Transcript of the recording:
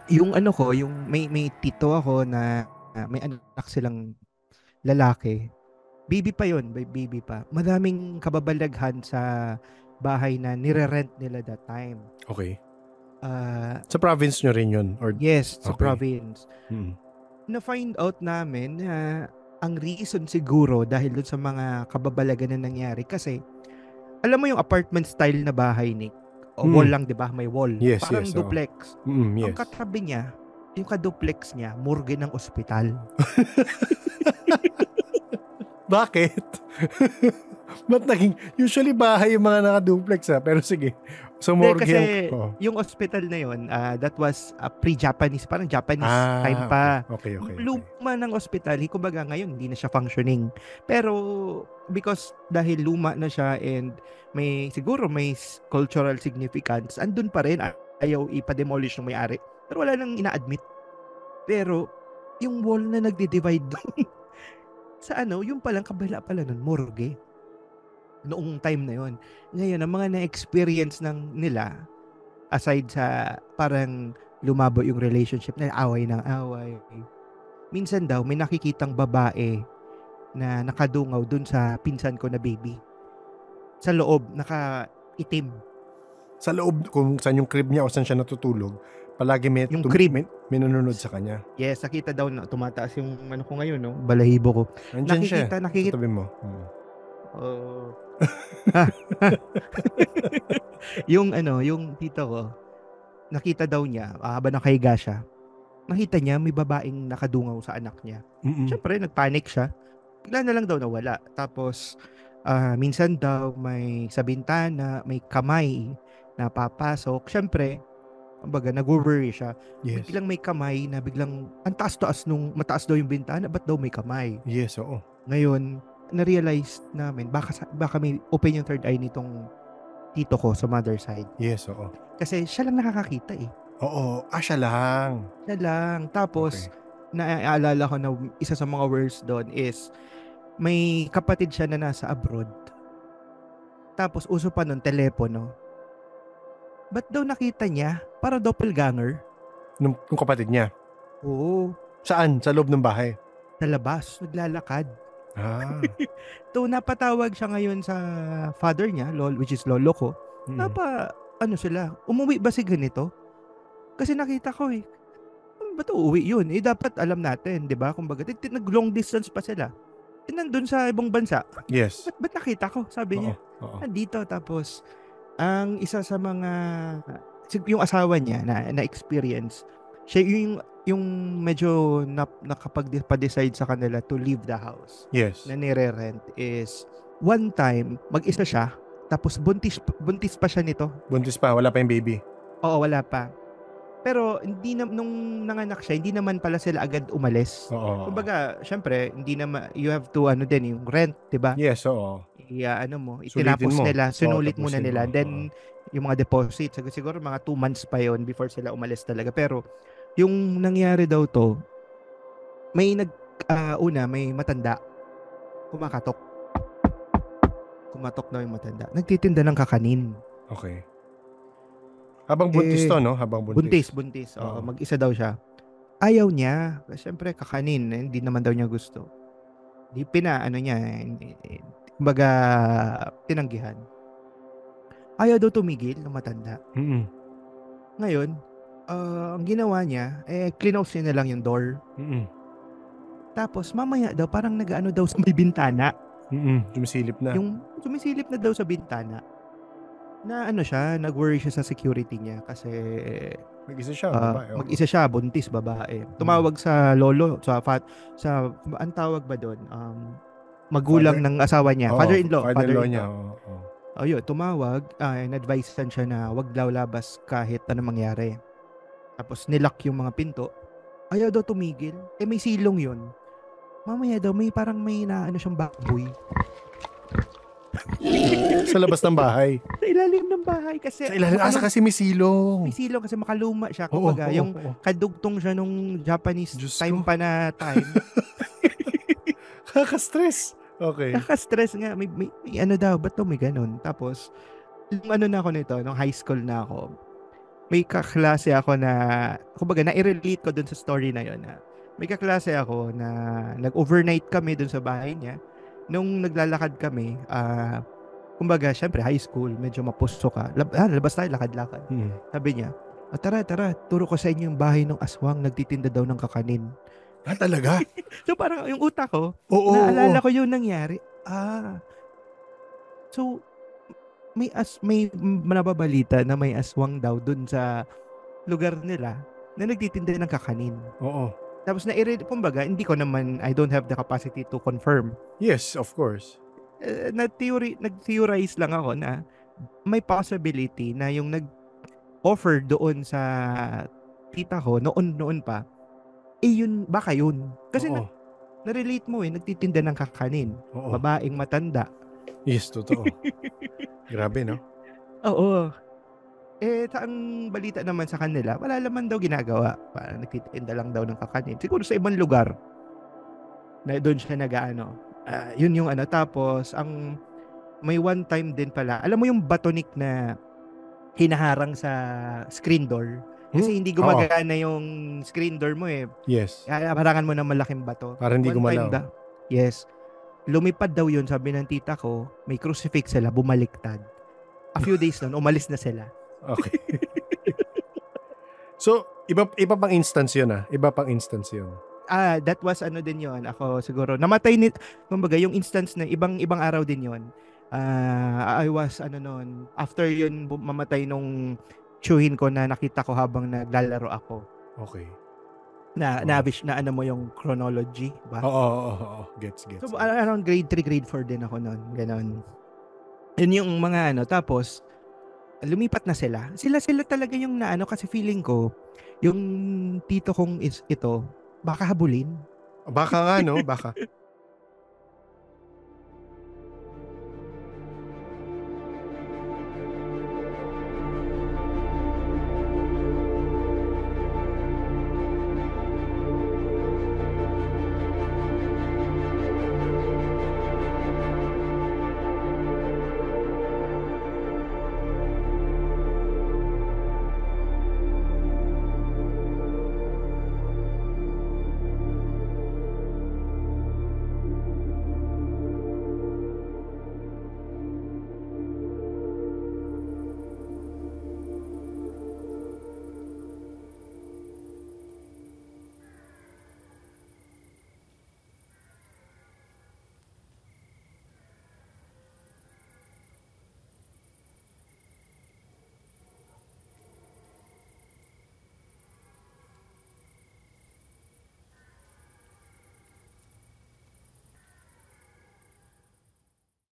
Yung ano ko, yung may tito ako na may anak silang lalaki. Baby pa yun, baby pa. Madaming kababalaghan sa bahay na nire-rent nila that time. Okay. Ah, Sa province nyo rin yun? Or, yes, sa okay. province. Mm. Na-find out namin na ang reason siguro dahil dun sa mga kababalagan na nangyari kasi alam mo yung apartment style na bahay ni wall Mm. lang, 'di ba? May wall. Yes, Parang yes. Oo. duplex. Ang Yes. katabi niya, yung kaduplex niya, morgue ng ospital. Bakit? Ba't naging, usually bahay yung mga naka-duplex pero sige. So Hindi, morgue kasi yung, oh. yung ospital na yun, that was pre-Japanese, parang Japanese time Okay. pa. Okay, okay, okay. Luma ng ospital, kumbaga ngayon hindi na siya functioning. Pero because dahil luma na siya and siguro may cultural significance, andun pa rin, ayaw ipa-demolish ng may-ari. Pero wala nang ina-admit. Pero yung wall na nagdi-divide doon sa yung palang kabila pala nun, morgue. Noong time na yon. Ngayon, ang mga na-experience nila, aside sa parang lumabo yung relationship na away ng away, minsan daw may nakikitang babae na nakadungaw dun sa pinsan ko na baby. Sa loob, naka-itim. Sa loob, kung saan yung crib niya o saan siya natutulog, palagi may, Yung crib. may nanonood sa kanya. Yes, nakita daw na tumataas yung ko ngayon, no? Balahibo ko. Nandiyan siya. Sa tabi mo. Oh. Yung tito ko, nakita daw niya, habang nakahiga siya, nakita niya may babaeng nakadungaw sa anak niya. Siyempre, nagpanic siya. Bigla na lang daw nawala. Tapos, minsan daw may sa bintana, may kamay na papasok. Siyempre, kumbaga, nag-worry siya. Yes. Biglang may kamay na biglang, ang taas-taas nung, mataas daw yung bintana, ba't daw may kamay? Yes, oo. Ngayon, na-realize namin, baka may open yung third eye nitong tito ko sa mother side. Yes, oo. Kasi siya lang nakakakita eh. Oo, siya lang. Siya lang. Tapos, naaalala ko na isa sa mga worst doon is, may kapatid siya na nasa abroad. Tapos, uso pa nun, telepono. Ba't daw nakita niya? Para doppelganger. Nung kapatid niya? Oo. Saan? Sa loob ng bahay? Sa labas, naglalakad. Napatawag siya ngayon sa father niya, which is lolo ko. Umuwi ba si ganito? Kasi nakita ko ba't uuwi yun? Dapat alam natin, di ba? Kumbaga, nag-long distance pa sila. Nandun sa ibang bansa. Yes. Ba't nakita ko? Sabi niya. Nandito. Tapos, ang isa sa mga, yung asawa niya na experience, siya yung medyo nakapag-decide sa kanila to leave the house. Yes. Na nire-rent is, one time, mag-isa siya, tapos buntis pa siya nito. Buntis pa? Wala pa yung baby? Oo, wala pa. Pero nung nanganak siya, hindi naman pala sila agad umalis. Kumbaga, syempre, hindi naman, you have to yung rent, 'di ba? Yes, oo. Itinapos nila, sinulit muna nila. Then yung mga deposits, siguro mga 2 months pa yon before sila umalis talaga. Pero yung nangyari daw to, may may matanda kumatok daw yung matanda. Nagtitinda ng kakanin. Okay. Habang buntis to, no? Habang buntis. Buntis. Mag-isa daw siya. Ayaw niya. Siyempre, kakanin. Hindi naman daw niya gusto. Di kumbaga, tinanggihan. Ayaw daw tumigil ng matanda. Ngayon, ang ginawa niya, clinose niya na lang yung door. Tapos, mamaya daw, parang nag-ano daw sa may bintana. Sumisilip na. Yung sumisilip na daw sa bintana. Na nag-worry siya sa security niya kasi mag-isa siya, babae. Mag-isa siya, buntis, babae. Tumawag sa lolo, sa ang tawag ba doon? Magulang ng asawa niya, father-in-law niya. Ayun, tumawag, in-advisean siya na wag daw labas kahit anong mangyari. Tapos nilock yung mga pinto. Ayaw daw tumigil. May silong yun. Mamaya daw, parang may siyang baboy. Sa labas ng bahay. Sa ilalim ng bahay kasi. Sa ilalim kasi may silong. May silong kasi makaluma siya. Kumbaga, yung kadugtong siya nung Japanese time pa na time. Kaka-stress. Okay. Kaka-stress nga. May ba't daw may ganun? Tapos, nung na ako nito, nung high school na ako, may kaklase ako na, kumbaga, na-relate ko dun sa story na yon na may kaklase ako na nag-overnight kami dun sa bahay niya. Nung naglalakad kami, kumbaga, syempre, high school, medyo mapusto ka. Labas tayo, lakad-lakad. Sabi niya, tara, tara, turo ko sa inyo yung bahay ng aswang, nagtitinda daw ng kakanin. Talaga? So, parang yung utak ko, Oo, naalala ko yung nangyari. So, may nababalita na may aswang daw dun sa lugar nila na nagtitinda ng kakanin. Oo. Tapos kumbaga, hindi ko naman, I don't have the capacity to confirm. Yes, of course. Nag-theorize lang ako na may possibility na yung nag-offer doon sa tita ko, noon pa, baka yun. Kasi na-relate mo nagtitinda ng kakanin. Oo. Babaeng matanda. Yes, totoo. Grabe, no? Oo. Ang balita naman sa kanila, wala naman daw ginagawa. Parang nagtitinda lang daw ng kakanin. Siguro sa ibang lugar na doon siya nag-ano. Yun yung ano. Tapos, may one time din pala, alam mo yung batonik na hinaharang sa screen door? Kasi hindi gumagana yung screen door mo Yes. Harangan mo ng malaking bato. Para hindi gumalaw. Yes. Lumipad daw yun, sabi ng tita ko, may crucifix sila, bumaliktad. A few days nun, umalis na sila. Okay. So, iba pang instance yun Iba pang instance yun. That was ano din yun. Ako siguro, namatay kumbaga yung instance na ibang araw din yun. I was, after yun, mamatay nung tiyuhin ko na nakita ko habang naglalaro ako. Okay. Na ano mo yung chronology ba? Oo. Gets. So, around grade 3, grade 4 din ako noon. Ganon. Yun yung mga tapos, lumipat na sila. Sila talaga yung kasi feeling ko, yung tito kong ito, baka habulin. Baka nga, no? Baka.